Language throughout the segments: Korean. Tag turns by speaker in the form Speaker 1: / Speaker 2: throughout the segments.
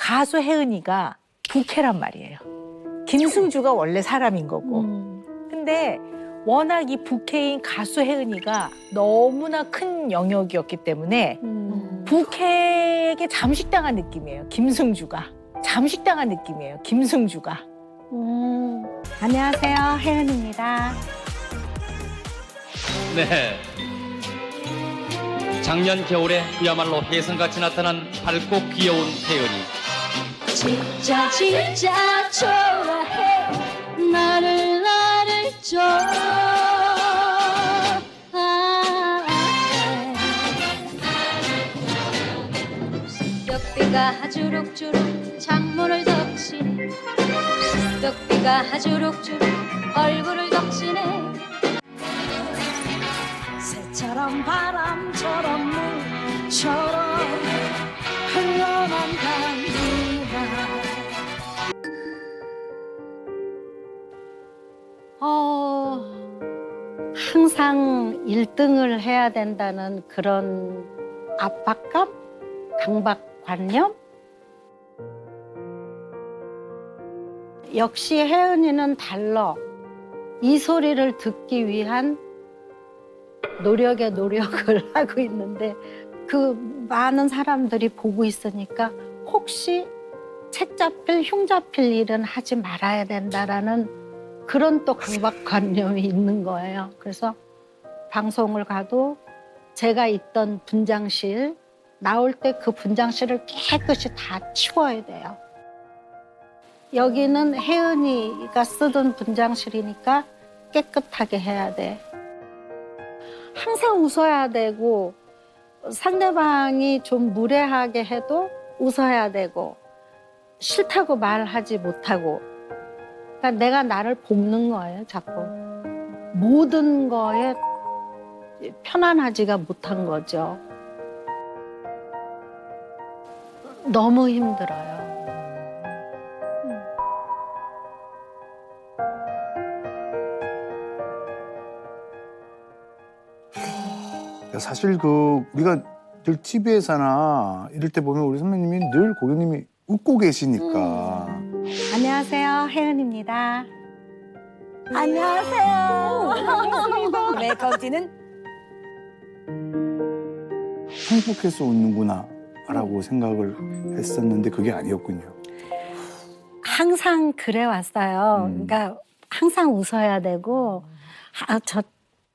Speaker 1: 가수 혜은이가 부캐란 말이에요. 김승주가 원래 사람인 거고. 근데 워낙 이 부캐인 가수 혜은이가 너무나 큰 영역이었기 때문에 부캐에게 잠식당한 느낌이에요. 김승주가. 잠식당한 느낌이에요. 김승주가.
Speaker 2: 안녕하세요, 혜은입니다.
Speaker 3: 네. 작년 겨울에 그야말로 혜성같이 나타난 밝고 귀여운 혜은이.
Speaker 4: 진짜 좋아해 나를 줘 쑥덕비가 주룩주룩 창문을 덮치네 쑥덕비가 주룩주룩 얼굴을 덮치네 새처럼 바람처럼 물처럼 흘러간다
Speaker 2: 항상 1등을 해야 된다는 그런 압박감? 강박관념? 역시 혜은이는 달라. 이 소리를 듣기 위한 노력에 노력을 하고 있는데 그 많은 사람들이 보고 있으니까 혹시 책 잡힐, 흉 잡힐 일은 하지 말아야 된다라는 그런 또 강박관념이 있는 거예요. 그래서 방송을 가도 제가 있던 분장실 나올 때 그 분장실을 깨끗이 다 치워야 돼요. 여기는 혜은이가 쓰던 분장실이니까 깨끗하게 해야 돼. 항상 웃어야 되고 상대방이 좀 무례하게 해도 웃어야 되고 싫다고 말하지 못하고 그러니까 내가 나를 볶는 거예요, 자꾸. 모든 거에 편안하지가 못한 거죠. 너무 힘들어요.
Speaker 5: 사실 우리가 늘 TV에서나 이럴 때 보면 우리 선배님이 늘 고객님이 웃고 계시니까.
Speaker 2: 안녕하세요, 혜은입니다. 안녕하세요.
Speaker 1: 네, 거기는
Speaker 5: 행복해서 웃는구나 라고 생각을 했었는데 그게 아니었군요.
Speaker 2: 항상 그래 왔어요. 그러니까 항상 웃어야 되고 저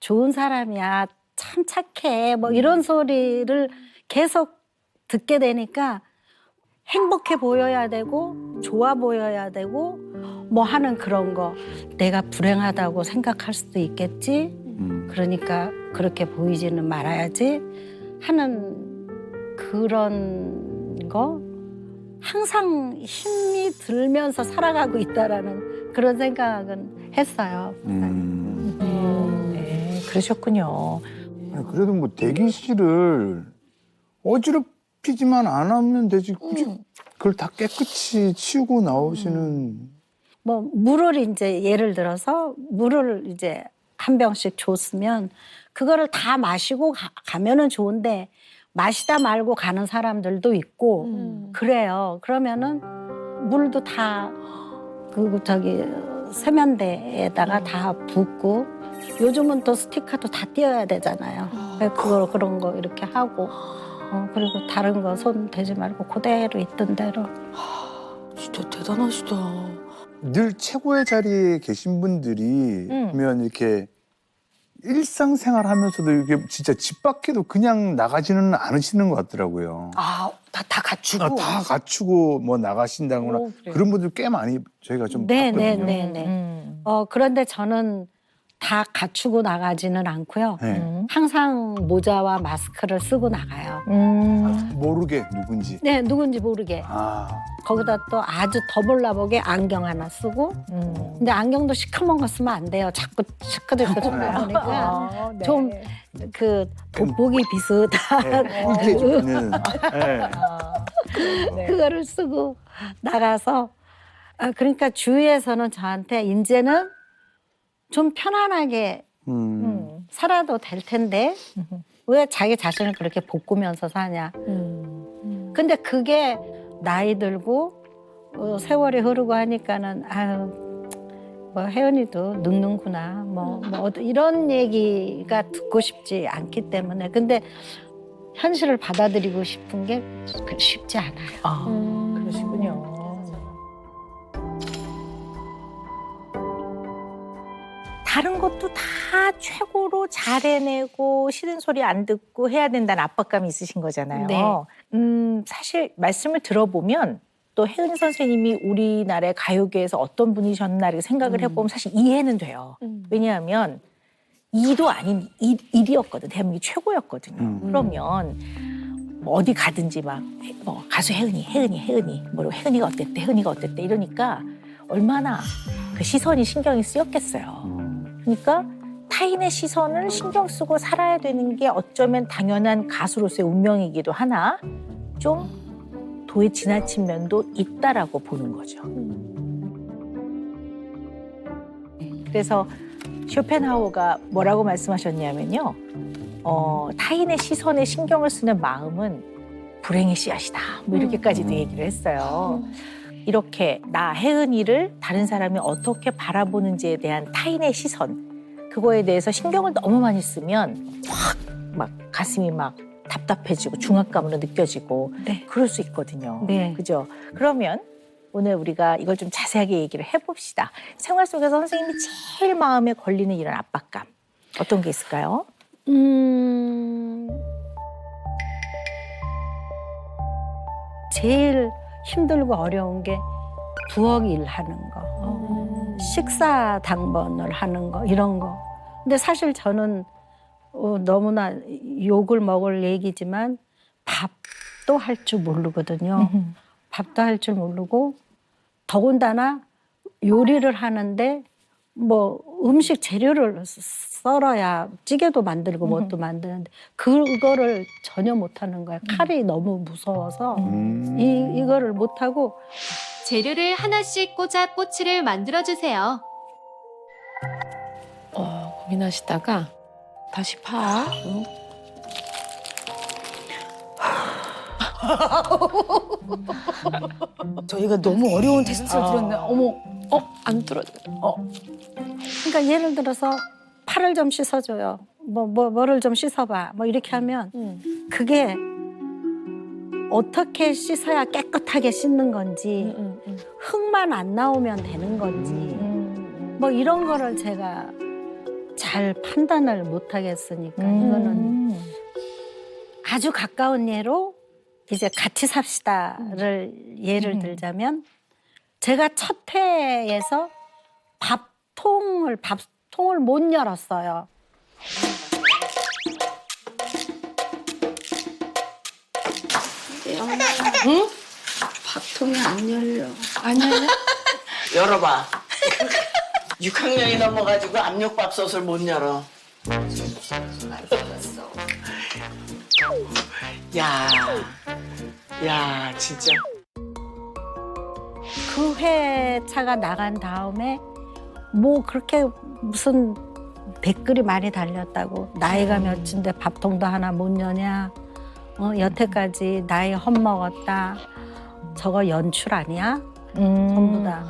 Speaker 2: 좋은 사람이야, 참 착해, 뭐 이런 소리를 계속 듣게 되니까 행복해 보여야 되고 좋아 보여야 되고 뭐 하는 그런 거 내가 불행하다고 생각할 수도 있겠지. 그러니까 그렇게 보이지는 말아야지 하는 그런 거 항상 힘이 들면서 살아가고 있다라는 그런 생각은 했어요.
Speaker 1: 네, 그러셨군요.
Speaker 5: 아니, 그래도 뭐 대기실을 어지럽히지만 안 하면 되지. 굳이 그걸 다 깨끗이 치우고 나오시는.
Speaker 2: 뭐 물을 이제 예를 들어서 물을 이제 한 병씩 줬으면 그거를 다 마시고 가면은 좋은데 마시다 말고 가는 사람들도 있고 그래요. 그러면은 물도 다 세면대에다가 다 붓고 요즘은 또 스티커도 다 띄어야 되잖아요. 그런 거 이렇게 하고 그리고 다른 거 손 대지 말고 그대로 있던 대로.
Speaker 6: 진짜 대단하시다.
Speaker 5: 늘 최고의 자리에 계신 분들이 보면 이렇게 일상생활 하면서도 이게 진짜 집 밖에도 그냥 나가지는 않으시는 것 같더라고요.
Speaker 6: 다 갖추고.
Speaker 5: 다 갖추고 뭐 나가신다거나 그런 분들 꽤 많이 저희가 좀 봤거든요.
Speaker 2: 네네네네. 그런데 저는 다 갖추고 나가지는 않고요.
Speaker 5: 네.
Speaker 2: 항상 모자와 마스크를 쓰고 나가요.
Speaker 5: 모르게 누군지.
Speaker 2: 네, 누군지 모르게. 거기다 또 아주 더 몰라보게 안경 하나 쓰고. 근데 안경도 시커먼 거 쓰면 안 돼요. 자꾸 시커들꺼들 나오니까
Speaker 1: 네.
Speaker 2: 좀 돋보기 비슷한
Speaker 5: 이렇게 주는. 네.
Speaker 2: 그거를 쓰고 나가서 그러니까 주위에서는 저한테 이제는 좀 편안하게 살아도 될 텐데 왜 자기 자신을 그렇게 볶으면서 사냐. 근데 그게 나이 들고 세월이 흐르고 하니까는 아유 뭐 혜은이도 늙는구나 뭐 이런 얘기가 듣고 싶지 않기 때문에 근데 현실을 받아들이고 싶은 게 쉽지 않아요.
Speaker 1: 아, 그러시군요. 다른 것도 다 최고로 잘해내고 싫은 소리 안 듣고 해야 된다는 압박감이 있으신 거잖아요.
Speaker 2: 네.
Speaker 1: 사실 말씀을 들어보면 또 혜은 선생님이 우리나라의 가요계에서 어떤 분이셨나 이렇게 생각을 해보면 사실 이해는 돼요. 왜냐하면 2도 아닌 1이었거든. 대한민국 최고였거든요. 그러면 뭐 어디 가든지 막 뭐 가수 혜은이 뭐 혜은이가 어땠대 이러니까 얼마나 그 시선이 신경이 쓰였겠어요. 그러니까 타인의 시선을 신경 쓰고 살아야 되는 게 어쩌면 당연한 가수로서의 운명이기도 하나 좀 도에 지나친 면도 있다라고 보는 거죠. 그래서 쇼펜하우어가 뭐라고 말씀하셨냐면요. 타인의 시선에 신경을 쓰는 마음은 불행의 씨앗이다. 뭐 이렇게까지도 얘기를 했어요. 이렇게 나 혜은이를 다른 사람이 어떻게 바라보는지에 대한 타인의 시선 그거에 대해서 신경을 너무 많이 쓰면 확 막 가슴이 막 답답해지고 중압감으로 느껴지고
Speaker 2: 네.
Speaker 1: 그럴 수 있거든요.
Speaker 2: 네.
Speaker 1: 그죠? 그러면 오늘 우리가 이걸 좀 자세하게 얘기를 해봅시다. 생활 속에서 선생님이 제일 마음에 걸리는 이런 압박감 어떤 게 있을까요?
Speaker 2: 제일 힘들고 어려운 게 부엌 일 하는 거, 식사 당번을 하는 거 이런 거. 근데 사실 저는 너무나 욕을 먹을 얘기지만 밥도 할 줄 모르거든요. 밥도 할 줄 모르고 더군다나 요리를 하는데 뭐 음식 재료를 썰어야 찌개도 만들고 뭣도 만드는데 그거를 전혀 못하는 거야. 칼이 너무 무서워서 이거를 못하고
Speaker 7: 재료를 하나씩 꽂아 꼬치를 만들어주세요.
Speaker 6: 고민하시다가 다시 파.
Speaker 1: 저희가 너무 어려운 테스트를 드렸네. 어머.
Speaker 6: 안 뚫어.
Speaker 2: 그러니까 예를 들어서 팔을 좀 씻어줘요. 뭐를 좀 씻어봐. 뭐 이렇게 하면 그게 어떻게 씻어야 깨끗하게 씻는 건지 흙만 안 나오면 되는 건지 뭐 이런 거를 제가 잘 판단을 못 하겠으니까 이거는 아주 가까운 예로 이제 같이 삽시다를 예를 들자면 제가 첫 회에서 밥통을 못 열었어요.
Speaker 6: 응?
Speaker 8: 밥통이 안 열려.
Speaker 6: 안 열려?
Speaker 8: 열어봐. 6학년이 넘어가지고 압력밥솥을 못 열어. 야, 진짜.
Speaker 2: 그 회차가 나간 다음에 뭐 그렇게 무슨 댓글이 많이 달렸다고 나이가 몇인데 밥통도 하나 못 여냐 여태까지 나이 헛먹었다 저거 연출 아니야? 전부 다.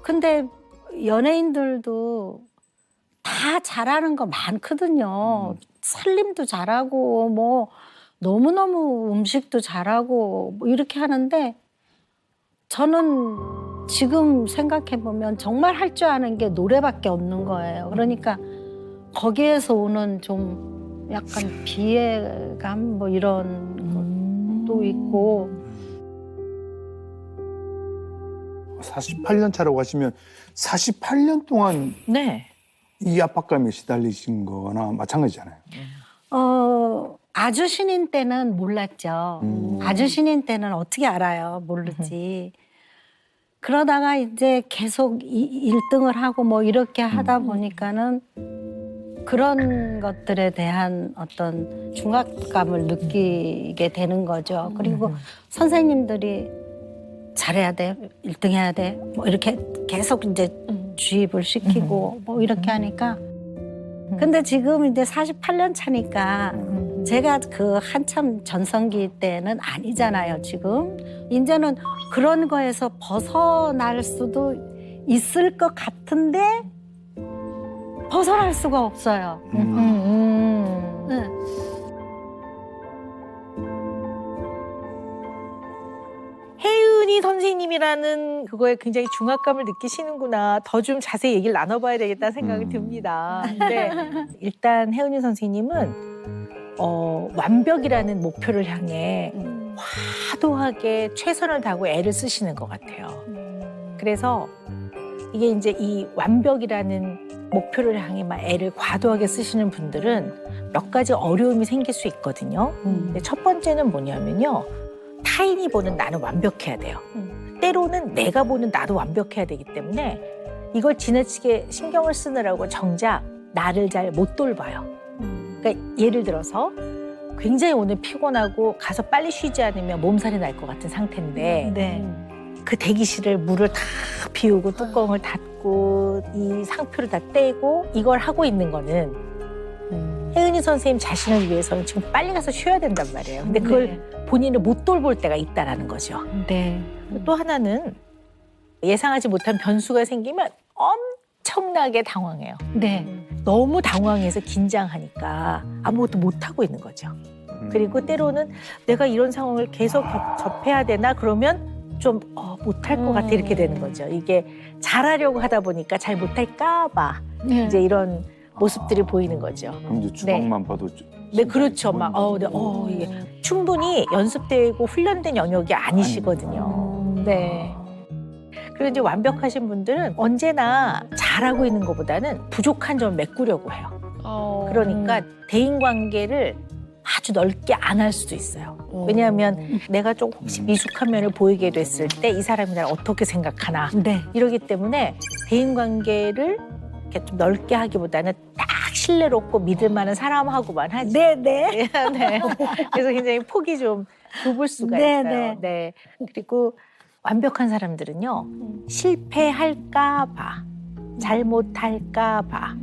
Speaker 2: 근데 연예인들도 다 잘하는 거 많거든요. 살림도 잘하고 뭐 너무너무 음식도 잘하고 뭐 이렇게 하는데 저는 지금 생각해보면 정말 할 줄 아는 게 노래밖에 없는 거예요. 그러니까 거기에서 오는 좀 약간 비애감 뭐 이런 것도 있고
Speaker 5: 48년 차라고 하시면 48년 동안
Speaker 1: 네.
Speaker 5: 이 압박감에 시달리신 거나 마찬가지잖아요.
Speaker 2: 아주 신인 때는 몰랐죠. 아주 신인 때는 어떻게 알아요? 모르지. 그러다가 이제 계속 1등을 하고 뭐 이렇게 하다 보니까는 그런 것들에 대한 어떤 중압감을 느끼게 되는 거죠. 그리고 선생님들이 잘해야 돼, 1등 해야 돼, 뭐 이렇게 계속 이제 주입을 시키고 뭐 이렇게 하니까. 근데 지금 이제 48년 차니까 제가 그 한참 전성기 때는 아니잖아요, 지금. 이제는 그런 거에서 벗어날 수도 있을 것 같은데 벗어날 수가 없어요. 네.
Speaker 1: 혜은이 선생님이라는 그거에 굉장히 중압감을 느끼시는구나. 더 좀 자세히 얘기를 나눠봐야 되겠다는 생각이 듭니다. 근데 일단 혜은이 선생님은 완벽이라는 목표를 향해 화도하게 최선을 다하고 애를 쓰시는 것 같아요. 그래서 이게 이제 이 완벽이라는 목표를 향해 막 애를 과도하게 쓰시는 분들은 몇 가지 어려움이 생길 수 있거든요. 근데 첫 번째는 뭐냐면요. 타인이 보는 나는 완벽해야 돼요. 때로는 내가 보는 나도 완벽해야 되기 때문에 이걸 지나치게 신경을 쓰느라고 정작 나를 잘 못 돌봐요. 그러니까 예를 들어서 굉장히 오늘 피곤하고 가서 빨리 쉬지 않으면 몸살이 날 것 같은 상태인데
Speaker 2: 네.
Speaker 1: 그 대기실을 물을 다 비우고 뚜껑을 닫고 이 상표를 다 떼고 이걸 하고 있는 거는 혜은이 선생님 자신을 위해서는 지금 빨리 가서 쉬어야 된단 말이에요. 근데 그걸 본인을 못 돌볼 때가 있다라는 거죠.
Speaker 2: 네.
Speaker 1: 또 하나는 예상하지 못한 변수가 생기면 엄청나게 당황해요.
Speaker 2: 네.
Speaker 1: 너무 당황해서 긴장하니까 아무것도 못하고 있는 거죠. 그리고 때로는 내가 이런 상황을 계속 접해야 되나 그러면 좀 못할 것 같아 이렇게 되는 거죠. 이게 잘하려고 하다 보니까 잘 못할까 봐 이제 이런 모습들이 보이는 거죠.
Speaker 5: 그럼 이제 주방만 봐도
Speaker 1: 네, 그렇죠. 막 이게 충분히 연습되고 훈련된 영역이 아니시거든요. 네. 그리고 이제 완벽하신 분들은 언제나 잘하고 있는 것보다는 부족한 점을 메꾸려고 해요. 그러니까 대인관계를 아주 넓게 안 할 수도 있어요. 왜냐하면 내가 좀 혹시 미숙한 면을 보이게 됐을 때 이 사람이 나를 어떻게 생각하나
Speaker 2: 네.
Speaker 1: 이러기 때문에 대인관계를 이렇게 좀 넓게 하기보다는 딱 신뢰롭고 믿을 만한 사람하고만 하지.
Speaker 2: 네네.
Speaker 1: 네. 그래서 굉장히 폭이 좀 좁을 수가
Speaker 2: 네,
Speaker 1: 있어요.
Speaker 2: 네.
Speaker 1: 네. 그리고 완벽한 사람들은요. 실패할까 봐, 잘못할까 봐.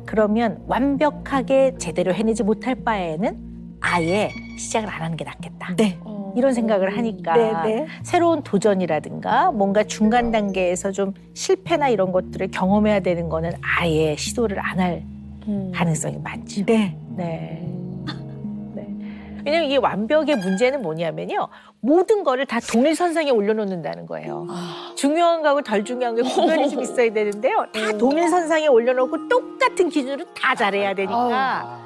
Speaker 1: 그러면 완벽하게 제대로 해내지 못할 바에는 아예 시작을 안 하는 게 낫겠다.
Speaker 2: 네.
Speaker 1: 이런 생각을 하니까
Speaker 2: 네네.
Speaker 1: 새로운 도전이라든가 뭔가 중간 단계에서 좀 실패나 이런 것들을 경험해야 되는 거는 아예 시도를 안 할 가능성이 많죠.
Speaker 2: 네.
Speaker 1: 네. 네. 왜냐면 이게 완벽의 문제는 뭐냐면요. 모든 거를 다 동일선상에 올려놓는다는 거예요. 중요한 거하고 덜 중요한 게 구별이 좀 있어야 되는데요. 다 동일선상에 올려놓고 똑같은 기준으로 다 잘해야 되니까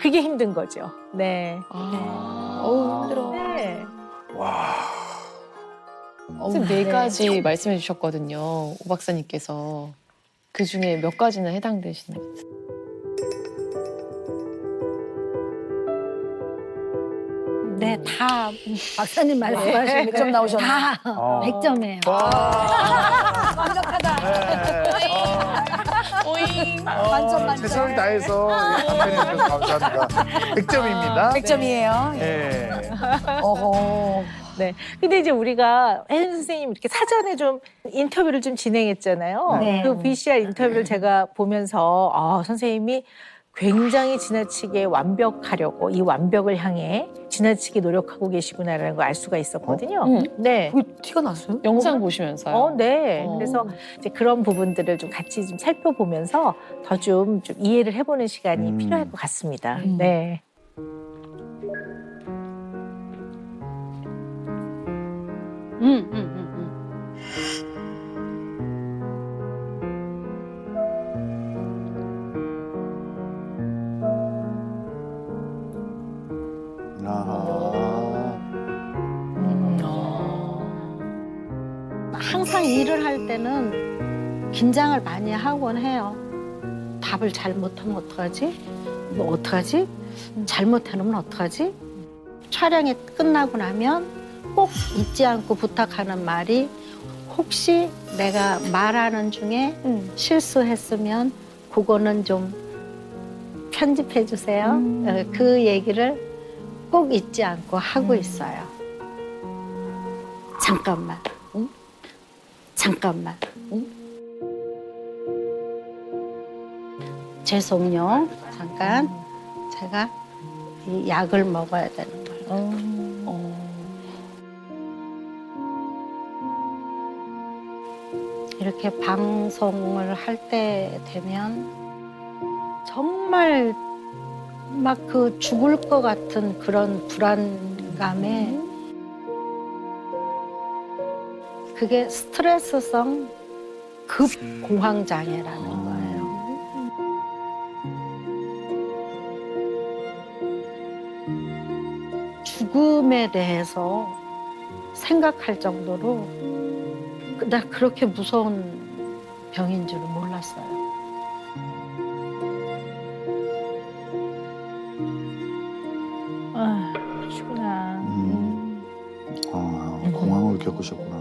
Speaker 1: 그게 힘든 거죠. 네.
Speaker 6: 힘들어.
Speaker 1: 네.
Speaker 5: 와.
Speaker 6: 선생님 네 가지 말씀해 주셨거든요. 오 박사님께서. 그 중에 몇 가지나 해당되시는 것 같아요.
Speaker 2: 네, 다 박사님 말씀하신
Speaker 8: 100점 나오셨네.
Speaker 2: 다 100점이에요.
Speaker 5: 최선을 다해서 답변해 주셔서 감사합니다. 100점입니다.
Speaker 8: 100점이에요.
Speaker 5: 네.
Speaker 8: 어허.
Speaker 1: 네. 근데 이제 우리가 혜은 선생님 이렇게 사전에 좀 인터뷰를 좀 진행했잖아요.
Speaker 2: 네.
Speaker 1: 그 VCR 인터뷰를 제가 보면서 선생님이 굉장히 지나치게 완벽하려고 이 완벽을 향해 지나치게 노력하고 계시구나라는 걸 알 수가 있었거든요. 네.
Speaker 8: 그게 티가 났어요?
Speaker 6: 영상 보시면서요.
Speaker 1: 네. 그래서 이제 그런 부분들을 좀 같이 좀 살펴보면서 더 좀 이해를 해보는 시간이 필요할 것 같습니다. 네.
Speaker 2: 항상 일을 할 때는 긴장을 많이 하곤 해요. 답을 잘못하면 어떡하지? 뭐 어떡하지? 잘못해놓으면 어떡하지? 촬영이 끝나고 나면 꼭 잊지 않고 부탁하는 말이 혹시 내가 말하는 중에 실수했으면 그거는 좀 편집해 주세요. 그 얘기를 꼭 잊지 않고 하고 있어요. 잠깐만. 잠깐만. 죄송요. 잠깐. 제가 이 약을 먹어야 되는 거예요. 이렇게 방송을 할 때 되면 정말 막 그 죽을 것 같은 그런 불안감에 그게 스트레스성 급 공황 장애라는 거예요. 죽음에 대해서 생각할 정도로 나 그렇게 무서운 병인 줄은 몰랐어요.
Speaker 1: 아, 그러시구나.
Speaker 5: 공황을 겪으셨구나.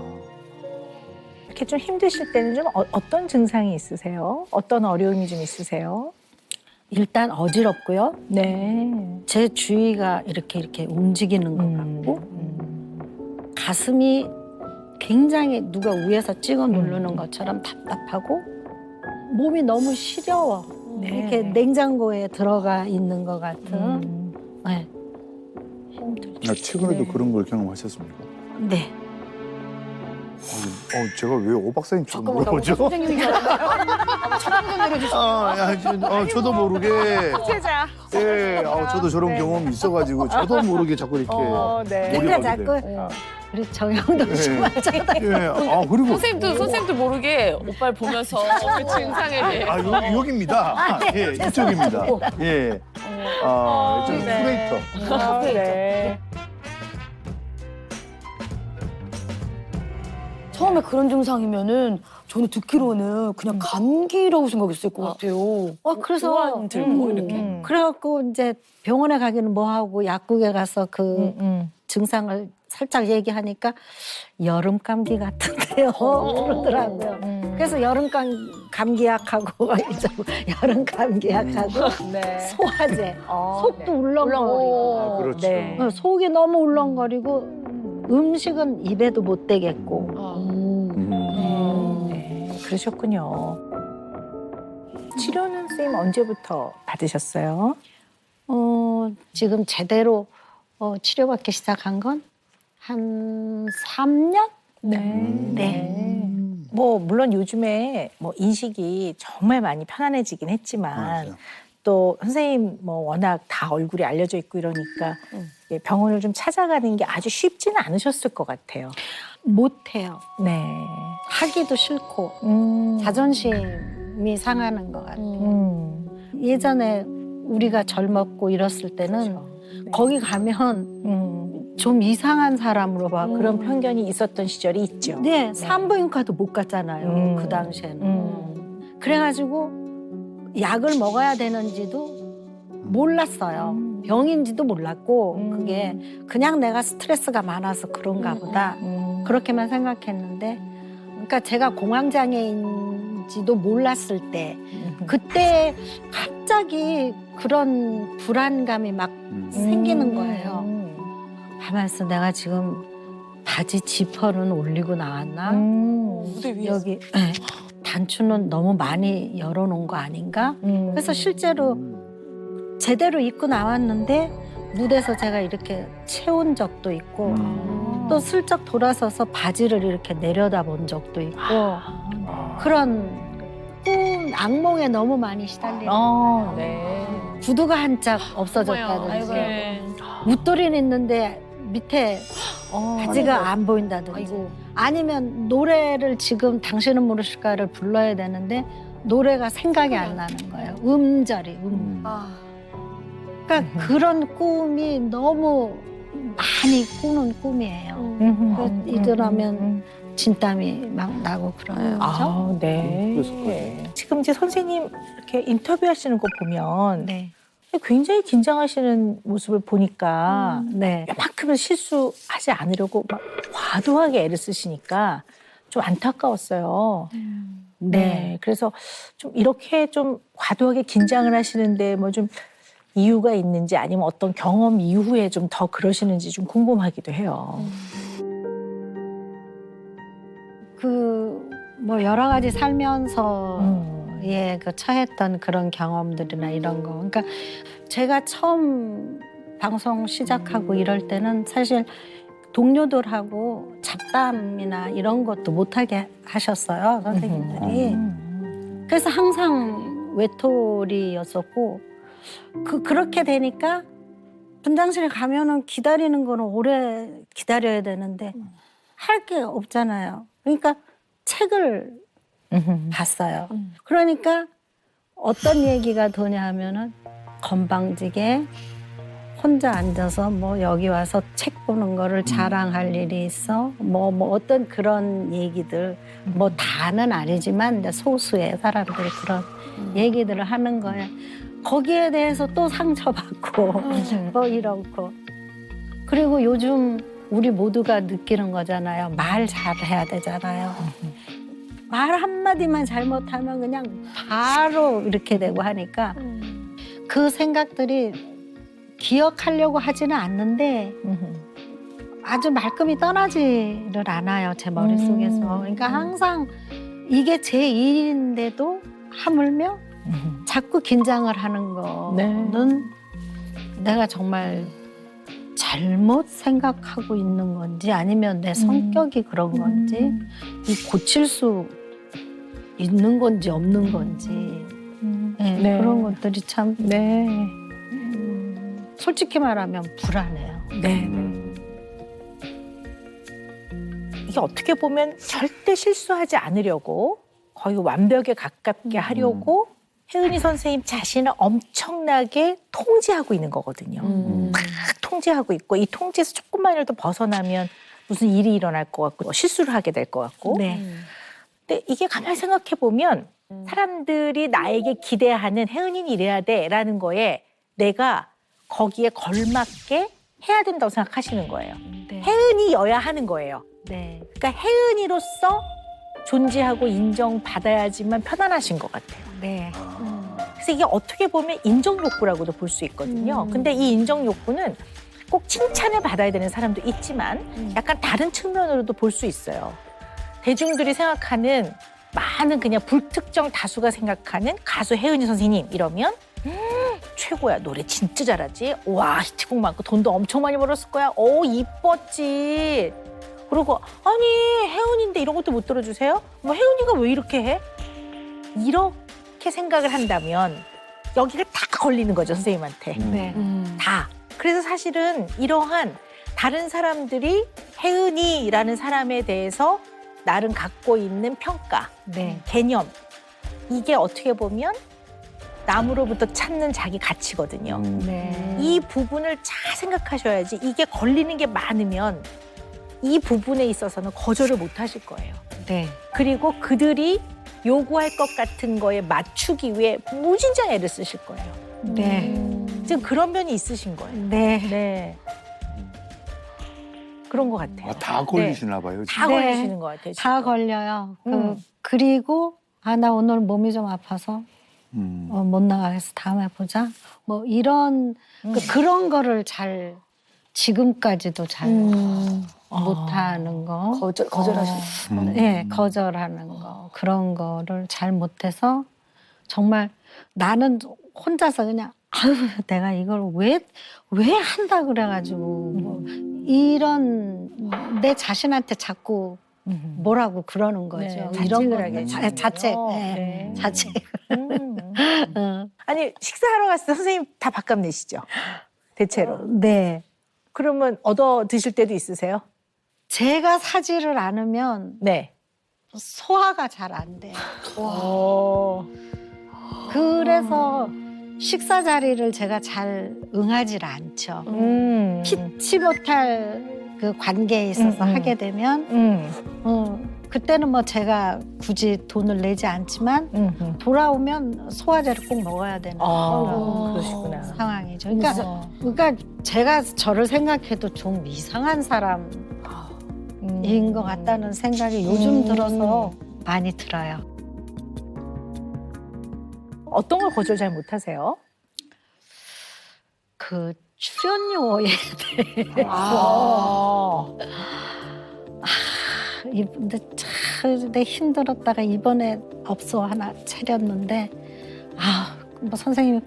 Speaker 1: 이렇게 좀 힘드실 때는 좀 어떤 증상이 있으세요? 어떤 어려움이 좀 있으세요?
Speaker 2: 일단 어지럽고요.
Speaker 1: 네.
Speaker 2: 제 주위가 이렇게 움직이는 것 같고 가슴이 굉장히 누가 위에서 찍어 누르는 것처럼 답답하고 몸이 너무 시려워.
Speaker 1: 네.
Speaker 2: 이렇게 냉장고에 들어가 있는 것 같은. 네. 힘들죠.
Speaker 5: 최근에도
Speaker 1: 네.
Speaker 5: 그런 걸 경험하셨습니까?
Speaker 2: 네.
Speaker 5: 제가 왜 오 박사님처럼
Speaker 8: 잠깐만, 나
Speaker 5: 물어보죠?
Speaker 8: 선생님인 줄 알았는데. 천만 좀 내려주시면.
Speaker 5: 저도 모르게.
Speaker 1: 제자.
Speaker 5: 예, 저도 저런 경험이 있어가지고 저도 모르게 자꾸 이렇게
Speaker 1: 네.
Speaker 5: 몰입하게
Speaker 2: 그러니까 자꾸
Speaker 5: 돼요.
Speaker 2: 우리 정영돈 씨
Speaker 5: 네.
Speaker 2: 말처럼
Speaker 5: 예, 그리고
Speaker 6: 선생님도 모르게 오빠를 보면서 그 증상에 대해.
Speaker 5: 여기입니다. 예, 이쪽입니다. 예, 좀
Speaker 1: 네.
Speaker 5: 큐레이터.
Speaker 1: 네.
Speaker 8: 처음에 그런 증상이면은 저는 듣기로는 그냥 감기라고 생각했을 것 같아요.
Speaker 2: 그래서
Speaker 6: 우한 들고 이렇게.
Speaker 2: 그래갖고 이제 병원에 가기는 뭐하고 약국에 가서 그 증상을 살짝 얘기하니까 여름 감기 같은데요 그러더라고요. 그래서 여름 감기약하고 이제 여름 감기약하고
Speaker 1: 네.
Speaker 2: 소화제, 속도
Speaker 1: 네.
Speaker 2: 울렁거리고
Speaker 5: 그렇죠.
Speaker 1: 네.
Speaker 2: 속이 너무 울렁거리고 음식은 입에도 못 대겠고
Speaker 1: 네, 그러셨군요. 치료는 선생님 언제부터 받으셨어요?
Speaker 2: 지금 제대로 치료받기 시작한 건 한 3년? 네.
Speaker 1: 뭐 물론 요즘에 뭐 인식이 정말 많이 편안해지긴 했지만
Speaker 5: 맞아요.
Speaker 1: 또 선생님 뭐 워낙 다 얼굴이 알려져 있고 이러니까 병원을 좀 찾아가는 게 아주 쉽지는 않으셨을 것 같아요.
Speaker 2: 못해요.
Speaker 1: 네.
Speaker 2: 하기도 싫고 자존심이 상하는 것 같아요. 예전에 우리가 젊었고 이랬을 때는 거기 가면 좀 이상한 사람으로 봐.
Speaker 1: 그런 편견이 있었던 시절이 있죠.
Speaker 2: 네, 산부인과도 못 갔잖아요. 그 당시에는. 그래가지고 약을 먹어야 되는지도 몰랐어요. 병인지도 몰랐고 그게 그냥 내가 스트레스가 많아서 그런가 보다. 그렇게만 생각했는데 그러니까 제가 공황장애인지도 몰랐을 때 그때 갑자기 그런 불안감이 막 생기는 거예요. 가만있어, 내가 지금 바지 지퍼는 올리고 나왔나? 여기 단추는 너무 많이 열어놓은 거 아닌가? 그래서 실제로 제대로 입고 나왔는데 무대에서 제가 이렇게 채운 적도 있고 또 슬쩍 돌아서서 바지를 이렇게 내려다본 적도 있고 그런 꿈, 악몽에 너무 많이 시달리는 거예요.
Speaker 1: 네.
Speaker 2: 구두가 한 짝 없어졌다든지 웃돌이는 있는데 밑에 바지가 안 보인다든지 아니면 노래를 지금 당신은 모르실까를 불러야 되는데 노래가 생각이 안 나는 거예요. 음절이 그러니까 그런 꿈이 너무 많이 꾸는 꿈이에요. 이들하면 진땀이 막 나고 그러는 거죠.
Speaker 1: 아, 네. 지금 이제 선생님 이렇게 인터뷰하시는 거 보면
Speaker 2: 네.
Speaker 1: 굉장히 긴장하시는 모습을 보니까
Speaker 2: 네.
Speaker 1: 이만큼은 실수하지 않으려고 막 과도하게 애를 쓰시니까 좀 안타까웠어요. 네. 그래서 좀 이렇게 좀 과도하게 긴장을 하시는데 뭐 좀 이유가 있는지 아니면 어떤 경험 이후에 좀 더 그러시는지 좀 궁금하기도 해요.
Speaker 2: 뭐 여러 가지 살면서 그 처했던 그런 경험들이나 이런 거. 그러니까 제가 처음 방송 시작하고 이럴 때는 사실 동료들하고 잡담이나 이런 것도 못하게 하셨어요, 선생님들이. 그래서 항상 외톨이였었고 그렇게 되니까 분장실에 가면은 기다리는 거는 오래 기다려야 되는데 할 게 없잖아요. 그러니까 책을 봤어요. 그러니까 어떤 얘기가 도냐 하면은 건방지게 혼자 앉아서 뭐 여기 와서 책 보는 거를 자랑할 일이 있어. 뭐 어떤 그런 얘기들 뭐 다는 아니지만 이제 소수의 사람들이 그런 얘기들을 하는 거예요. 거기에 대해서 또 상처받고 뭐 이렇고. 그리고 요즘 우리 모두가 느끼는 거잖아요. 말 잘해야 되잖아요. 말 한마디만 잘못하면 그냥 바로 이렇게 되고 하니까 그 생각들이 기억하려고 하지는 않는데 아주 말끔히 떠나지를 않아요, 제 머릿속에서. 그러니까 항상 이게 제 일인데도 하물며 자꾸 긴장을 하는 거는 내가 정말 잘못 생각하고 있는 건지 아니면 내 성격이 그런 건지 이 고칠 수 있는 건지 없는 건지 네, 그런 것들이 참 솔직히 말하면 불안해요.
Speaker 1: 네. 이게 어떻게 보면 절대 실수하지 않으려고 거의 완벽에 가깝게 하려고 혜은이 선생님 자신을 엄청나게 통제하고 있는 거거든요. 막 통제하고 있고 이 통제에서 조금만이라도 벗어나면 무슨 일이 일어날 것 같고 실수를 하게 될 것 같고.
Speaker 2: 네.
Speaker 1: 근데 이게 가만히 생각해 보면 사람들이 나에게 기대하는 혜은이는 이래야 돼라는 거에 내가 거기에 걸맞게 해야 된다고 생각하시는 거예요.
Speaker 2: 네.
Speaker 1: 혜은이여야 하는 거예요.
Speaker 2: 네.
Speaker 1: 그러니까 혜은이로서 존재하고 인정받아야지만 편안하신 것 같아요.
Speaker 2: 네.
Speaker 1: 그래서 이게 어떻게 보면 인정 욕구라고도 볼 수 있거든요. 근데 이 인정 욕구는 꼭 칭찬을 받아야 되는 사람도 있지만 약간 다른 측면으로도 볼 수 있어요. 대중들이 생각하는 많은 그냥 불특정 다수가 생각하는 가수 혜은이 선생님 이러면 최고야. 노래 진짜 잘하지. 와, 히트곡 많고 돈도 엄청 많이 벌었을 거야. 오, 이뻤지. 그리고 아니 혜은인데 이런 것도 못 들어주세요? 뭐 혜은이가 왜 이렇게 해? 이렇게 생각을 한다면 여기가 다 걸리는 거죠, 선생님한테.
Speaker 2: 네.
Speaker 1: 다. 그래서 사실은 이러한 다른 사람들이 혜은이라는 사람에 대해서 나름 갖고 있는 평가,
Speaker 2: 네.
Speaker 1: 개념 이게 어떻게 보면 남으로부터 찾는 자기 가치거든요.
Speaker 2: 네.
Speaker 1: 이 부분을 잘 생각하셔야지 이게 걸리는 게 많으면 이 부분에 있어서는 거절을 못 하실 거예요.
Speaker 2: 네.
Speaker 1: 그리고 그들이 요구할 것 같은 거에 맞추기 위해 무진장 애를 쓰실 거예요.
Speaker 2: 네.
Speaker 1: 지금 그런 면이 있으신 거예요.
Speaker 2: 네.
Speaker 1: 네. 그런 것 같아요.
Speaker 5: 다 걸리시나 봐요.
Speaker 1: 다
Speaker 2: 네.
Speaker 1: 걸리시는 것 같아요. 지금.
Speaker 2: 다 걸려요.
Speaker 1: 음.
Speaker 2: 그리고 나 오늘 몸이 좀 아파서 못 나가겠어. 다음에 보자. 뭐 이런 그런 거를 잘 지금까지도 잘 못하는 거.
Speaker 8: 거절하시는.
Speaker 2: 네, 거절하는 거. 그런 거를 잘 못해서 정말 나는 혼자서 그냥 아유 내가 이걸 왜 한다 그래가지고 뭐 이런 내 자신한테 자꾸 뭐라고 그러는 거죠.
Speaker 1: 네,
Speaker 2: 이런
Speaker 1: 자책을
Speaker 2: 거
Speaker 1: 하게 되는군요.
Speaker 2: 자책,
Speaker 1: 네.
Speaker 2: 자책.
Speaker 1: 아니 식사하러 갔을 때 선생님 다 밥값 내시죠? 대체로.
Speaker 2: 네.
Speaker 1: 그러면 얻어 드실 때도 있으세요?
Speaker 2: 제가 사지를 않으면
Speaker 1: 네.
Speaker 2: 소화가 잘 안 돼요.
Speaker 1: 오.
Speaker 2: 그래서 식사 자리를 제가 잘 응하지를 않죠. 피치 못할 그 관계에 있어서 하게 되면 그때는 뭐 제가 굳이 돈을 내지 않지만 돌아오면 소화제를 꼭 먹어야 되는
Speaker 1: 그러시구나.
Speaker 2: 상황이죠. 그러니까 제가 저를 생각해도 좀 이상한 사람인 것 같다는 생각이 요즘 들어서 많이 들어요.
Speaker 1: 어떤 걸 거절 잘 못하세요?
Speaker 2: 그 출연료에 근데 참 힘들었다가 이번에 업소 하나 차렸는데 뭐 선생님이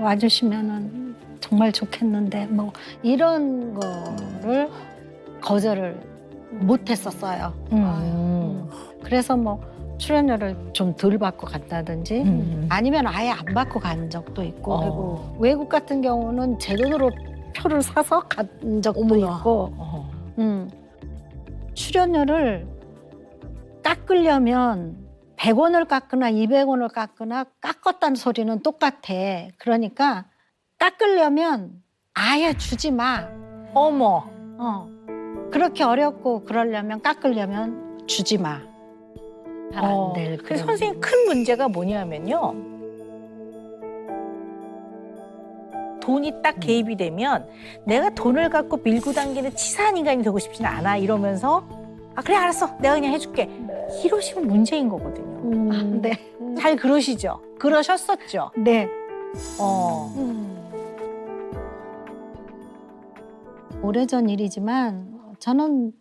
Speaker 2: 와주시면은 정말 좋겠는데 뭐 이런 거를 거절을 못 했었어요. 그래서 뭐 출연료를 좀 덜 받고 간다든지 아니면 아예 안 받고 간 적도 있고 그리고 외국 같은 경우는 제 돈으로 표를 사서 간 적도 있고 출연료를 깎으려면 100원을 깎거나 200원을 깎거나 깎았다는 소리는 똑같아. 그러니까 깎으려면 아예 주지 마.
Speaker 1: 어머.
Speaker 2: 그렇게 어렵고 그러려면 깎으려면 주지 마. 잘 안 될.
Speaker 1: 그래서 선생님 큰 문제가 뭐냐면요. 돈이 딱 개입이 되면 내가 돈을 갖고 밀고 당기는 치사한 인간이 되고 싶지는 않아 이러면서 아 그래 알았어 내가 그냥 해줄게 이러시면 문제인 거거든요.
Speaker 2: 네.
Speaker 1: 잘 그러시죠? 그러셨었죠?
Speaker 2: 네. 오래전 일이지만 저는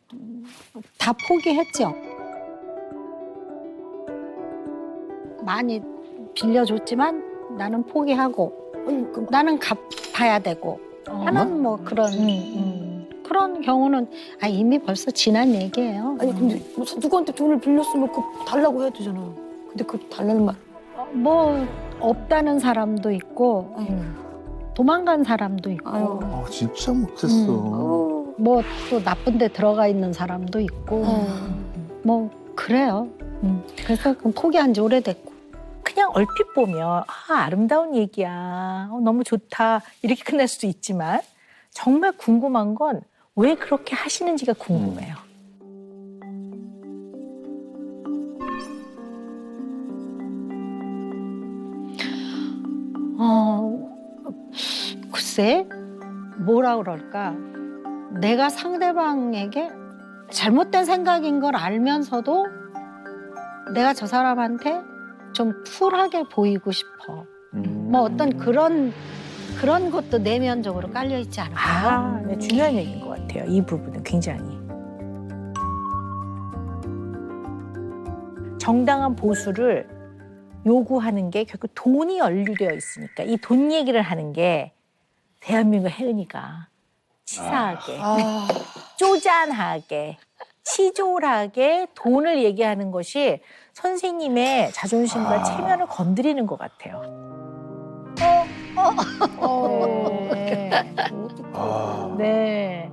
Speaker 2: 다 포기했죠. 많이 빌려줬지만 나는 포기하고 나는 갚아야 되고 하는 뭐 그런 경우는 이미 벌써 지난 얘기예요.
Speaker 8: 아니 근데 누구한테 돈을 빌렸으면 그 달라고 해야 되잖아요. 근데 그 달라는 말.
Speaker 2: 뭐 없다는 사람도 있고 도망간 사람도 있고
Speaker 5: 아, 진짜 못했어.
Speaker 2: 뭐 또 나쁜 데 들어가 있는 사람도 있고 뭐 그래요. 그래서 그럼 포기한 지 오래됐고.
Speaker 1: 그냥 얼핏 보면 아름다운 얘기야. 너무 좋다. 이렇게 끝날 수도 있지만 정말 궁금한 건 왜 그렇게 하시는지가 궁금해요.
Speaker 2: 글쎄 뭐라 그럴까. 내가 상대방에게 잘못된 생각인 걸 알면서도 내가 저 사람한테 좀 쿨하게 보이고 싶어. 뭐 어떤 그런 것도 내면적으로 깔려 있지 않을까요?
Speaker 1: 네, 중요한 얘기인 것 같아요. 이 부분은 굉장히. 정당한 보수를 요구하는 게 결국 돈이 연루되어 있으니까 이 돈 얘기를 하는 게 대한민국 혜은이가 치사하게, 쪼잔하게, 치졸하게 돈을 얘기하는 것이 선생님의 자존심과 체면을 건드리는 것 같아요. 네.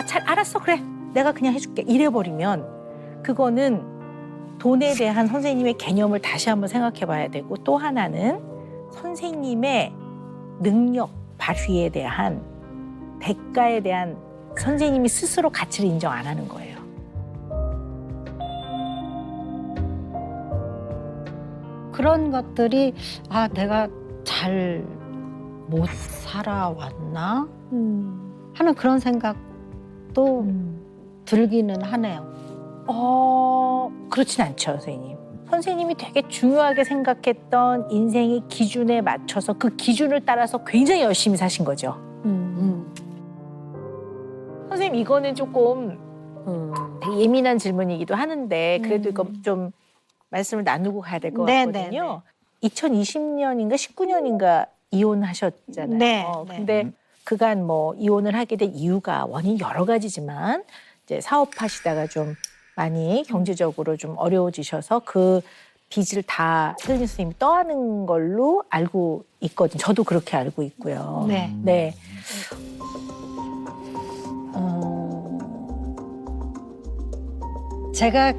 Speaker 1: 잘 알았어. 그래. 내가 그냥 해줄게. 이래버리면 그거는 돈에 대한 선생님의 개념을 다시 한번 생각해 봐야 되고 또 하나는 선생님의 능력 발휘에 대한 대가에 대한 선생님이 스스로 가치를 인정 안 하는 거예요.
Speaker 2: 그런 것들이 내가 잘 못 살아왔나 하는 그런 생각도 들기는 하네요.
Speaker 1: 그렇진 않죠, 선생님. 선생님이 되게 중요하게 생각했던 인생의 기준에 맞춰서 그 기준을 따라서 굉장히 열심히 사신 거죠. 선생님 이거는 조금 되게 예민한 질문이기도 하는데 그래도 이거 좀 말씀을 나누고 가야 될 것 같거든요. 2020년인가 19년인가 이혼하셨잖아요.
Speaker 2: 네.
Speaker 1: 근데 그간 뭐 이혼을 하게 된 이유가 원인 여러 가지지만 이제 사업하시다가 좀 많이 경제적으로 좀 어려워지셔서 그 빚을 다 혜은이 선생님이 떠안은 걸로 알고 있거든요. 저도 그렇게 알고 있고요.
Speaker 2: 네. 제가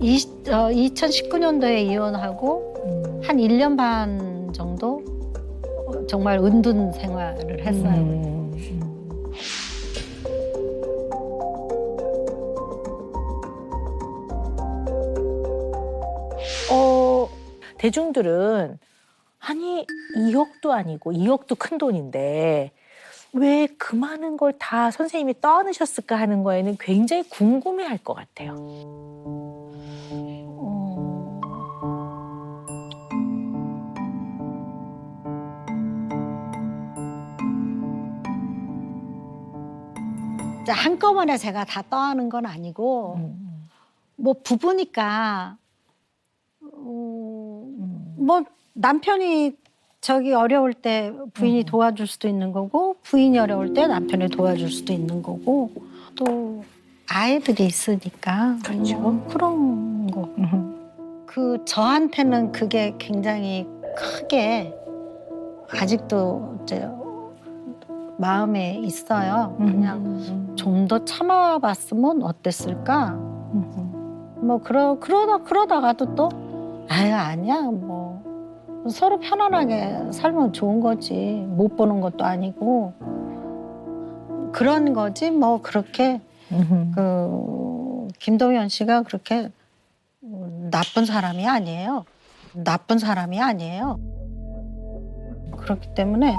Speaker 2: 2019년도에 이혼하고 한 1년 반 정도 정말 은둔 생활을 했어요.
Speaker 1: 대중들은 아니 2억도 아니고 2억도 큰 돈인데 왜 그 많은 걸 다 선생님이 떠안으셨을까 하는 거에는 굉장히 궁금해할 것 같아요.
Speaker 2: 한꺼번에 제가 다 떠안은 건 아니고 뭐 부부니까 뭐 남편이 저기 어려울 때 부인이 도와줄 수도 있는 거고 부인이 어려울 때 남편이 도와줄 수도 있는 거고 또 아이들이 있으니까
Speaker 1: 그렇죠.
Speaker 2: 뭐 그런 거. 그 저한테는 그게 굉장히 크게 아직도 이제 마음에 있어요. 그냥 좀 더 참아봤으면 어땠을까? 뭐 그러다가도 또 아니야 뭐 서로 편안하게 살면 좋은 거지 못 보는 것도 아니고 그런 거지 뭐 그렇게 그 김동현 씨가 그렇게 나쁜 사람이 아니에요. 나쁜 사람이 아니에요. 그렇기 때문에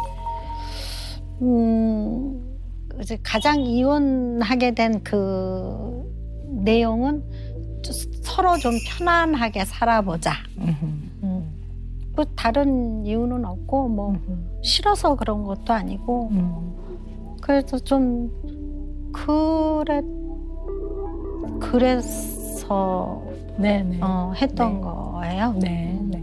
Speaker 2: 이제 가장 이혼하게 된 그 내용은 서로 좀 편안하게 살아보자. 뭐 다른 이유는 없고 뭐 싫어서 그런 것도 아니고 그래서 좀 그래서
Speaker 1: 네네.
Speaker 2: 했던
Speaker 1: 네.
Speaker 2: 거예요.
Speaker 1: 네. 네.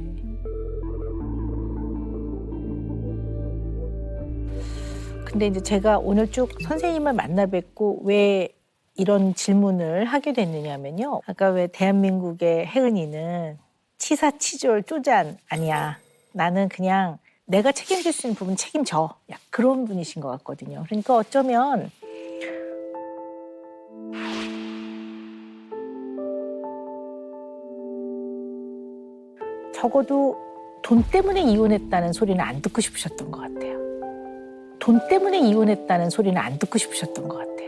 Speaker 1: 근데 이제 제가 오늘 쭉 선생님을 만나 뵙고 왜 이런 질문을 하게 됐느냐면요. 아까 왜 대한민국의 혜은이는 치사치졸 쪼잔 아니야. 나는 그냥 내가 책임질 수 있는 부분 책임져. 약 그런 분이신 것 같거든요. 그러니까 어쩌면 적어도 돈 때문에 이혼했다는 소리는 안 듣고 싶으셨던 것 같아요. 돈 때문에 이혼했다는 소리는 안 듣고 싶으셨던 것 같아요.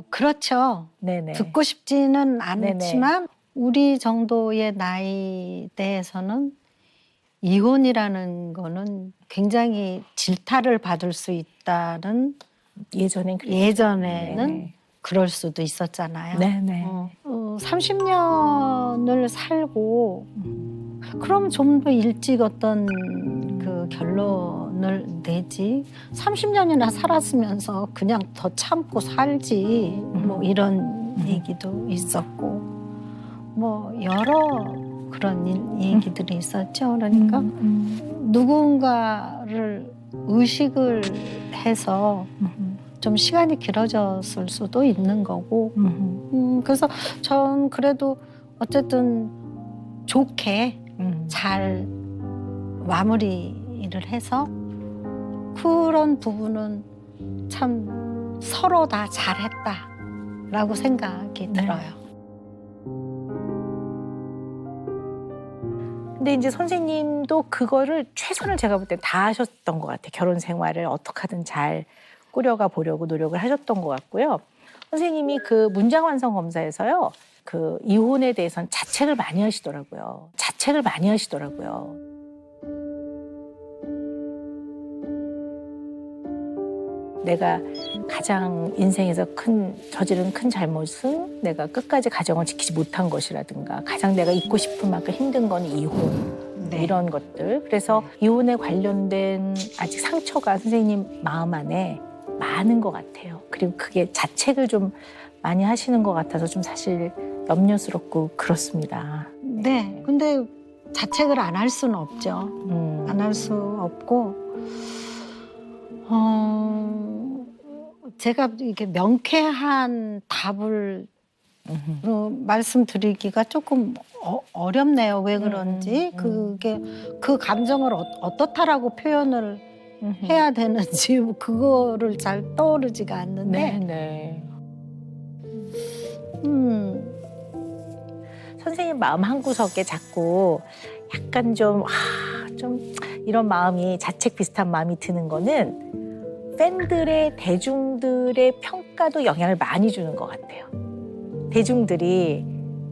Speaker 2: 그렇죠.
Speaker 1: 네네.
Speaker 2: 듣고 싶지는 않지만 우리 정도의 나이대에서는 이혼이라는 거는 굉장히 질타를 받을 수 있다는 예전에는
Speaker 1: 네네.
Speaker 2: 그럴 수도 있었잖아요.
Speaker 1: 네네.
Speaker 2: 30년을 살고 그럼 좀 더 일찍 어떤 그 결론을 내지 30년이나 살았으면서 그냥 더 참고 살지 뭐 이런 얘기도 있었고 뭐 여러 그런 얘기들이 있었죠. 그러니까 누군가를 의식을 해서 좀 시간이 길어졌을 수도 있는 거고 그래서 전 그래도 어쨌든 좋게 잘 마무리를 해서 그런 부분은 참 서로 다 잘했다라고 생각이 들어요.
Speaker 1: 근데 이제 선생님도 그거를 최선을 제가 볼 때 다 하셨던 것 같아요. 결혼 생활을 어떻게 하든 잘 꾸려가 보려고 노력을 하셨던 것 같고요. 선생님이 그 문장 완성 검사에서요. 그 이혼에 대해서는 자책을 많이 하시더라고요. 내가 가장 인생에서 저지른 큰 잘못은 내가 끝까지 가정을 지키지 못한 것이라든가 가장 내가 잊고 싶은 만큼 힘든 건 이혼 이런 것들. 그래서 이혼에 관련된 아직 상처가 선생님 마음 안에 많은 것 같아요. 그리고 그게 자책을 좀 많이 하시는 것 같아서 좀 사실 염려스럽고 그렇습니다.
Speaker 2: 네, 근데 자책을 안 할 수는 없죠. 안 할 수 없고 제가 이게 명쾌한 답을 말씀드리기가 조금 어렵네요. 왜 그런지 그게 그 감정을 어떻다라고 표현을 해야 되는지 그거를 잘 떠오르지가 않는데.
Speaker 1: 네. 선생님 마음 한구석에 자꾸 약간 좀 이런 마음이 자책 비슷한 마음이 드는 거는 팬들의 대중들의 평가도 영향을 많이 주는 것 같아요. 대중들이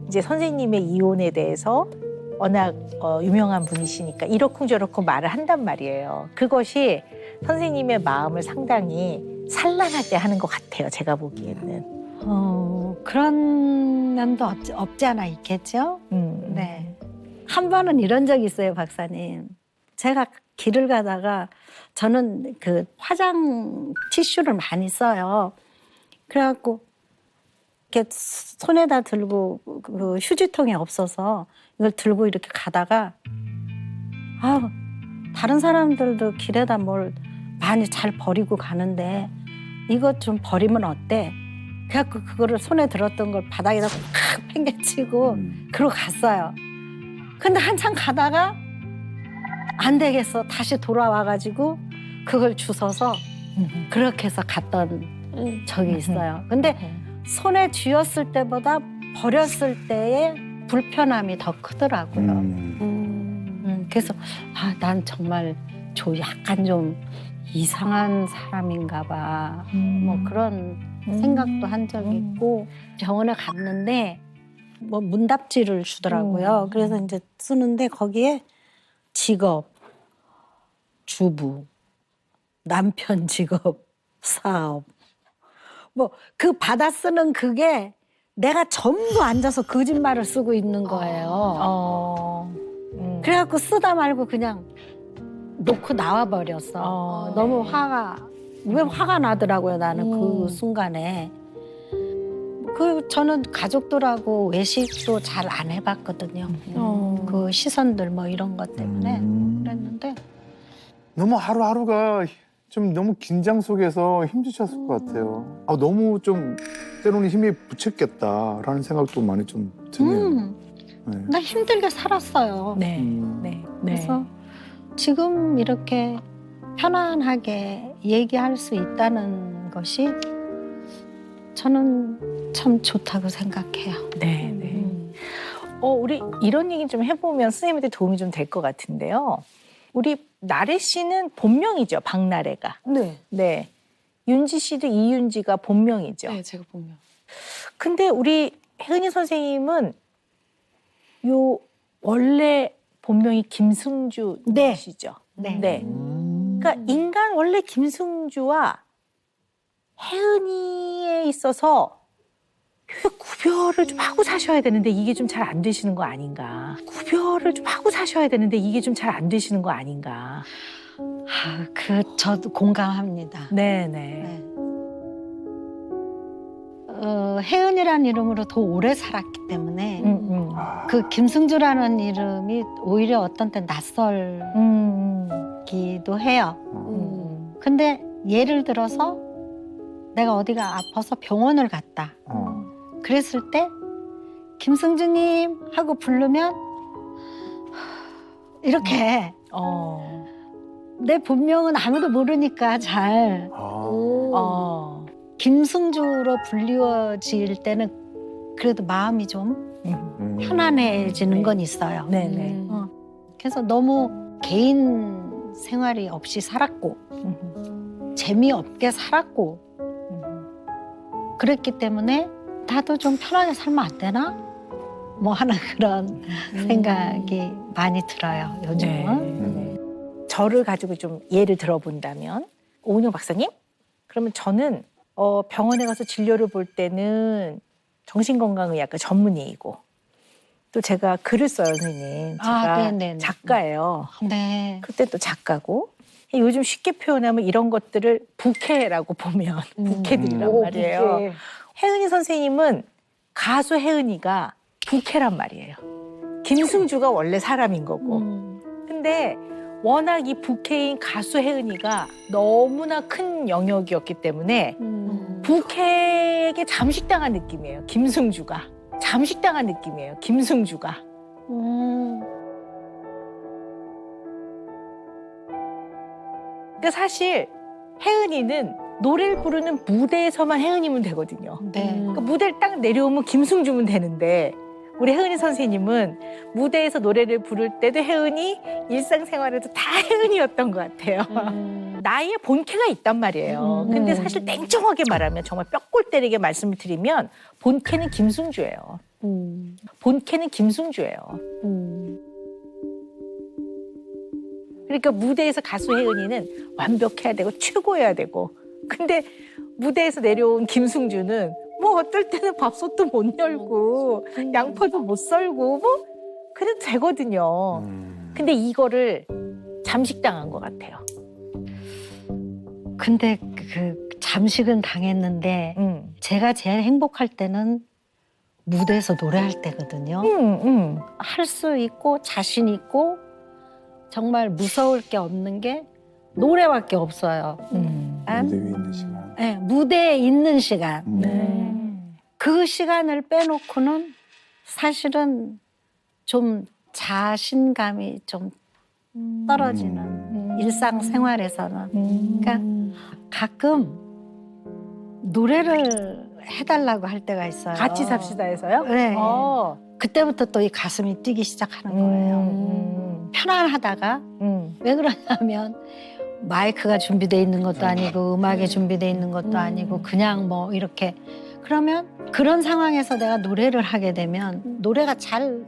Speaker 1: 이제 선생님의 이혼에 대해서 워낙 유명한 분이시니까 이러쿵저러쿵 말을 한단 말이에요. 그것이 선생님의 마음을 상당히 산란하게 하는 것 같아요. 제가 보기에는.
Speaker 2: 그런 면도 없지 않아 있겠죠. 네. 한 번은 이런 적이 있어요, 박사님. 제가 길을 가다가 저는 그 화장 티슈를 많이 써요. 그래갖고 이렇게 손에다 들고 그 휴지통이 없어서 이걸 들고 이렇게 가다가 다른 사람들도 길에다 뭘 많이 잘 버리고 가는데 이것 좀 버리면 어때? 그래갖고 그거를 손에 들었던 걸 바닥에다 팍 팽개치고 그러고 갔어요. 근데 한참 가다가 안 되겠어. 다시 돌아와가지고 그걸 주워서 그렇게 해서 갔던 적이 있어요. 근데 손에 쥐었을 때보다 버렸을 때의 불편함이 더 크더라고요. 그래서 난 정말 약간 좀 이상한 사람인가 봐. 뭐 그런 생각도 한 적이 있고 병원에 갔는데 뭐 문답지를 주더라고요. 그래서 이제 쓰는데 거기에 직업, 주부, 남편 직업, 사업 뭐 그 받아 쓰는 그게 내가 전부 앉아서 거짓말을 쓰고 있는 거예요. 그래갖고 쓰다 말고 그냥 놓고 나와버렸어. 너무 왜 화가 나더라고요, 나는 그 순간에. 저는 가족들하고 외식도 잘 안 해봤거든요. 그 시선들 뭐 이런 것 때문에 그랬는데.
Speaker 5: 너무 하루하루가 좀 너무 긴장 속에서 힘드셨을 것 같아요. 너무 좀 때로는 힘이 붙였겠다라는 생각도 많이 좀 드네요. 네.
Speaker 2: 나 힘들게 살았어요. 그래서 지금 이렇게 편안하게 얘기할 수 있다는 것이 저는 참 좋다고 생각해요.
Speaker 1: 우리 이런 얘기 좀 해보면 선생님한테 도움이 좀 될 것 같은데요. 우리 나래 씨는 본명이죠, 박나래가. 네. 윤지 씨도 이윤지가 본명이죠.
Speaker 6: 네, 제가 본명.
Speaker 1: 근데 우리 혜은이 선생님은 원래 본명이 김승주시죠.
Speaker 2: 네.
Speaker 1: 그러니까 인간 원래 김승주와 혜은이에 있어서 구별을 좀 하고 사셔야 되는데 이게 좀 잘 안 되시는 거 아닌가. 구별을 좀 하고 사셔야 되는데 이게 좀 잘 안 되시는 거 아닌가.
Speaker 2: 저도 공감합니다.
Speaker 1: 네네.
Speaker 2: 혜은이라는 이름으로 더 오래 살았기 때문에 그 김승주라는 이름이 오히려 어떤 때 낯설기도 해요. 근데 예를 들어서 내가 어디가 아파서 병원을 갔다. 그랬을 때 김승주님 하고 부르면 이렇게 내 본명은 아무도 모르니까 잘 김승주로 불리워질 때는 그래도 마음이 좀 편안해지는 건 있어요. 그래서 너무 개인 생활이 없이 살았고 재미없게 살았고 그랬기 때문에 나도 좀 편하게 살면 안 되나? 뭐 하는 그런 생각이 많이 들어요, 요즘은.
Speaker 1: 저를 가지고 좀 예를 들어본다면 오은영 박사님? 그러면 저는 병원에 가서 진료를 볼 때는 정신건강의학과 전문의이고 또 제가 글을 써요, 선생님. 제가 작가예요.
Speaker 2: 네.
Speaker 1: 그때 또 작가고 요즘 쉽게 표현하면 이런 것들을 부캐라고 보면 부캐들이란 말이에요. 부캐. 혜은이 선생님은 가수 혜은이가 부캐란 말이에요. 김승주가 원래 사람인 거고. 근데 워낙 이 부캐인 가수 혜은이가 너무나 큰 영역이었기 때문에 부캐에게 잠식당한 느낌이에요. 김승주가. 잠식당한 느낌이에요. 김승주가. 그러니까 사실 혜은이는 노래를 부르는 무대에서만 혜은이면 되거든요. 그러니까 무대를 딱 내려오면 김승주면 되는데 우리 혜은이 선생님은 무대에서 노래를 부를 때도 혜은이, 일상생활에도 다 혜은이였던 것 같아요. 나의 본캐가 있단 말이에요. 근데 사실 냉정하게 말하면 정말 뼈골 때리게 말씀을 드리면 본캐는 김승주예요. 본캐는 김승주예요. 그러니까 무대에서 가수 혜은이는 완벽해야 되고 최고여야 되고 근데 무대에서 내려온 김승주는 뭐 어떨 때는 밥솥도 못 열고 양파도 못 썰고 뭐 그래도 되거든요. 근데 이거를 잠식당한 것 같아요.
Speaker 2: 근데 그 잠식은 당했는데 제가 제일 행복할 때는 무대에서 노래할 때거든요. 할 수 있고 자신 있고 정말 무서울 게 없는 게 노래밖에 없어요.
Speaker 5: 무대 위에 있는 시간.
Speaker 2: 네, 무대에 있는 시간. 그 시간을 빼놓고는 사실은 좀 자신감이 좀 떨어지는 일상생활에서는. 그러니까 가끔 노래를 해달라고 할 때가 있어요.
Speaker 1: 같이 삽시다에서요?
Speaker 2: 네.
Speaker 1: 어.
Speaker 2: 그때부터 또 이 가슴이 뛰기 시작하는 거예요. 편안하다가 왜 그러냐면 마이크가 준비돼 있는 것도 아니고 음악이 준비돼 있는 것도 아니고 그냥 뭐 이렇게 그러면 그런 상황에서 내가 노래를 하게 되면 노래가 잘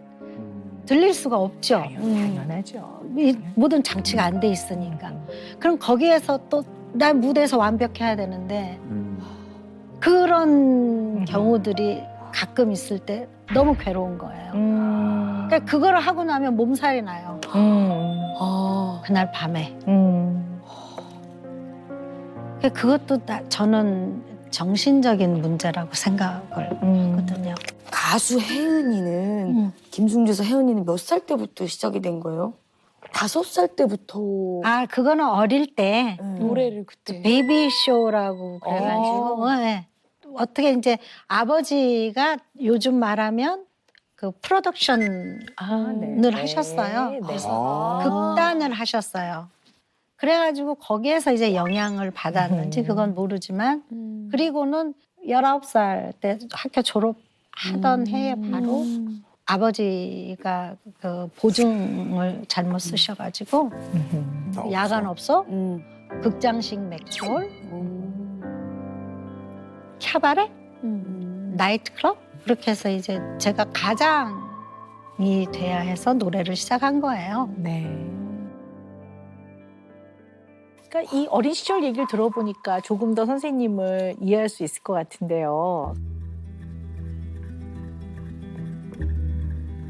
Speaker 2: 들릴 수가 없죠.
Speaker 1: 당연하죠.
Speaker 2: 이 모든 장치가 안 돼 있으니까. 그럼 거기에서 또 난 무대에서 완벽해야 되는데 그런 경우들이 가끔 있을 때 너무 괴로운 거예요. 그러니까 그걸 하고 나면 몸살이 나요. 그날 밤에. 그러니까 그것도 저는 정신적인 문제라고 생각을 하거든요.
Speaker 8: 가수 혜은이는 김승주에서 혜은이는 몇 살 때부터 시작이 된 거예요? 5살 때부터
Speaker 2: 아, 그거는 어릴 때
Speaker 6: 노래를 그때.
Speaker 2: 베이비 쇼라고 그래가지고 네. 어떻게 이제 아버지가 요즘 말하면 그 프로덕션을 하셨어요. 그래서 극단을 하셨어요. 그래가지고 거기에서 이제 영향을 받았는지 그건 모르지만 그리고는 19살 때 학교 졸업하던 해에 바로 아버지가 그 보증을 잘못 쓰셔가지고 야간 업소, 극장식 맥주홀, 캬바레, 나이트클럽 그렇게 해서 이제 제가 가장이 돼야 해서 노래를 시작한 거예요.
Speaker 1: 네. 그러니까 이 어린 시절 얘기를 들어보니까 조금 더 선생님을 이해할 수 있을 것 같은데요.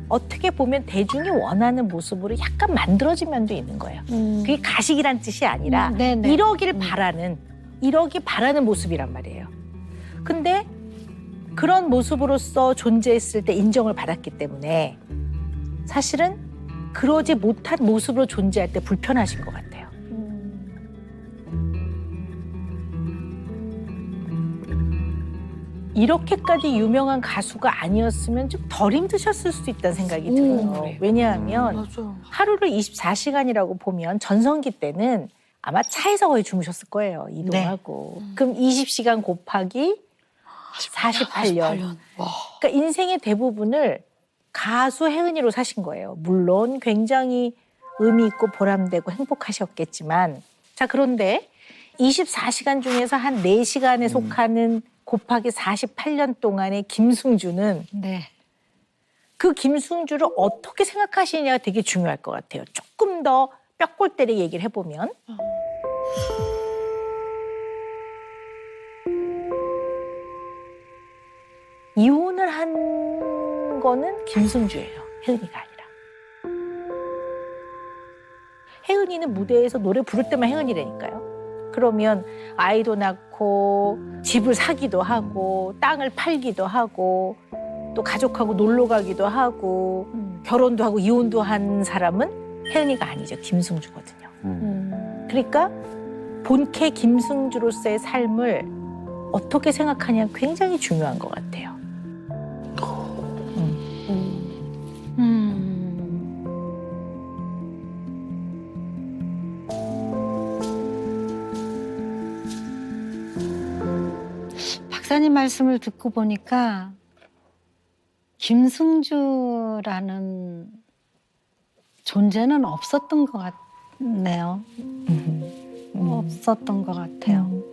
Speaker 1: 어떻게 보면 대중이 원하는 모습으로 약간 만들어진 면도 있는 거예요. 그게 가식이란 뜻이 아니라
Speaker 2: 네네.
Speaker 1: 이러길 바라는 모습이란 말이에요. 근데 그런 모습으로서 존재했을 때 인정을 받았기 때문에 사실은 그러지 못한 모습으로 존재할 때 불편하신 것 같아요. 이렇게까지 유명한 가수가 아니었으면 좀 덜 힘드셨을 수도 있다는 생각이 들어요. 왜냐하면
Speaker 8: 맞아요.
Speaker 1: 하루를 24시간이라고 보면 전성기 때는 아마 차에서 거의 주무셨을 거예요. 이동하고. 그럼 20시간 곱하기 48년. 그러니까 인생의 대부분을 가수 혜은이로 사신 거예요. 물론 굉장히 의미 있고 보람되고 행복하셨겠지만 자 그런데 24시간 중에서 한 4시간에 속하는 곱하기 48년 동안의 김승주는
Speaker 2: 네.
Speaker 1: 그 김승주를 어떻게 생각하시느냐가 되게 중요할 것 같아요. 조금 더 뼈골 때리게 얘기를 해보면 이혼을 한 거는 김승주예요. 혜은이가 아니라. 혜은이는 무대에서 노래 부를 때만 혜은이라니까요. 그러면 아이도 낳고 집을 사기도 하고 땅을 팔기도 하고 또 가족하고 놀러 가기도 하고 결혼도 하고 이혼도 한 사람은 혜은이가 아니죠. 김승주거든요. 그러니까 본캐 김승주로서의 삶을 어떻게 생각하냐 굉장히 중요한 것 같아요.
Speaker 2: 박사님 말씀을 듣고 보니까 김승주라는 존재는 없었던 것 같네요. 없었던 것 같아요.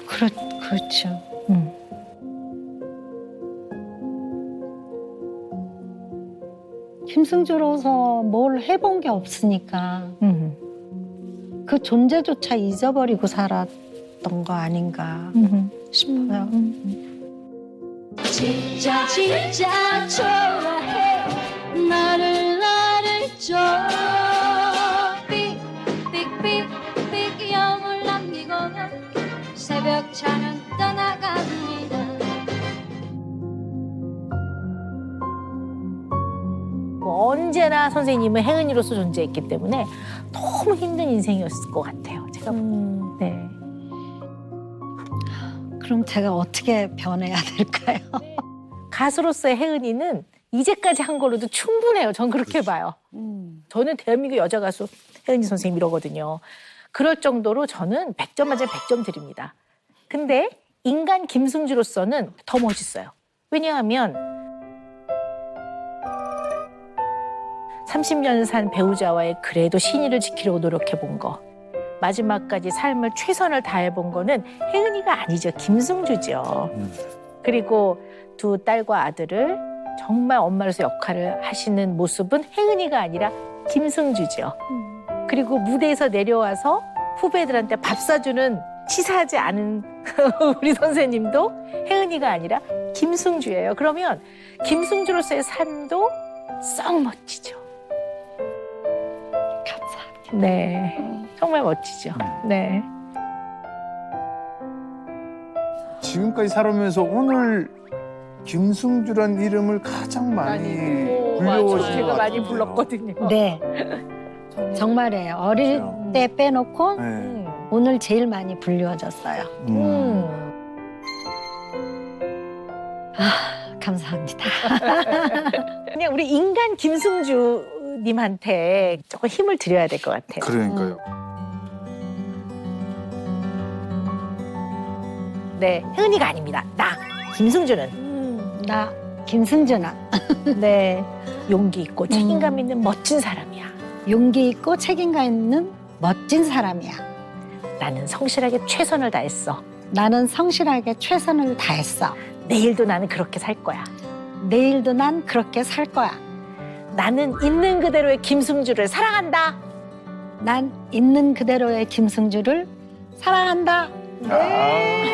Speaker 2: 그렇죠. 김승주로서 뭘 해본 게 없으니까 그 존재조차 잊어버리고 살았던 거 아닌가 싶어요.
Speaker 4: 진짜 좋아해 나를 줘 삑삑삑
Speaker 1: 선생님은 혜은이로서 존재했기 때문에 너무 힘든 인생이었을 것 같아요. 제가 네.
Speaker 2: 그럼 제가 어떻게 변해야 될까요?
Speaker 1: 가수로서의 혜은이는 이제까지 한 걸로도 충분해요. 전 그렇게 봐요. 저는 대한민국 여자 가수 혜은이 선생님 이러거든요. 그럴 정도로 저는 100점 만점에 100점 드립니다. 근데 인간 김승주로서는 더 멋있어요. 왜냐하면 30년 산 배우자와의 그래도 신의를 지키려고 노력해 본 거. 마지막까지 삶을 최선을 다해 본 거는 혜은이가 아니죠. 김승주죠. 그리고 두 딸과 아들을 정말 엄마로서 역할을 하시는 모습은 혜은이가 아니라 김승주죠. 그리고 무대에서 내려와서 후배들한테 밥 사주는 치사하지 않은 우리 선생님도 혜은이가 아니라 김승주예요. 그러면 김승주로서의 삶도 썩 멋지죠.
Speaker 2: 감사합니다.
Speaker 1: 네, 정말 멋지죠. 네.
Speaker 5: 지금까지 살아오면서 오늘 김승주란 이름을 가장 많이 불려오신
Speaker 1: 제가
Speaker 5: 것
Speaker 1: 많이
Speaker 5: 같아요.
Speaker 1: 불렀거든요.
Speaker 2: 네, 정말이에요. 어릴
Speaker 5: 그렇죠.
Speaker 2: 때 빼놓고
Speaker 5: 네.
Speaker 2: 오늘 제일 많이 불려졌어요. 감사합니다.
Speaker 1: 그냥 우리 인간 김승주님한테 조금 힘을 드려야 될 것 같아요.
Speaker 5: 그러니까요.
Speaker 1: 네, 혜은이가 아닙니다. 나 김승주는
Speaker 2: 나 김승주는
Speaker 1: 네 용기 있고 책임감 있는 멋진 사람이야.
Speaker 2: 용기 있고 책임감 있는 멋진 사람이야.
Speaker 1: 나는 성실하게 최선을 다했어.
Speaker 2: 나는 성실하게 최선을 다했어.
Speaker 1: 내일도 나는 그렇게 살 거야.
Speaker 2: 내일도 난 그렇게 살 거야.
Speaker 1: 나는 있는 그대로의 김승주를 사랑한다.
Speaker 2: 난 있는 그대로의 김승주를 사랑한다.
Speaker 1: 네.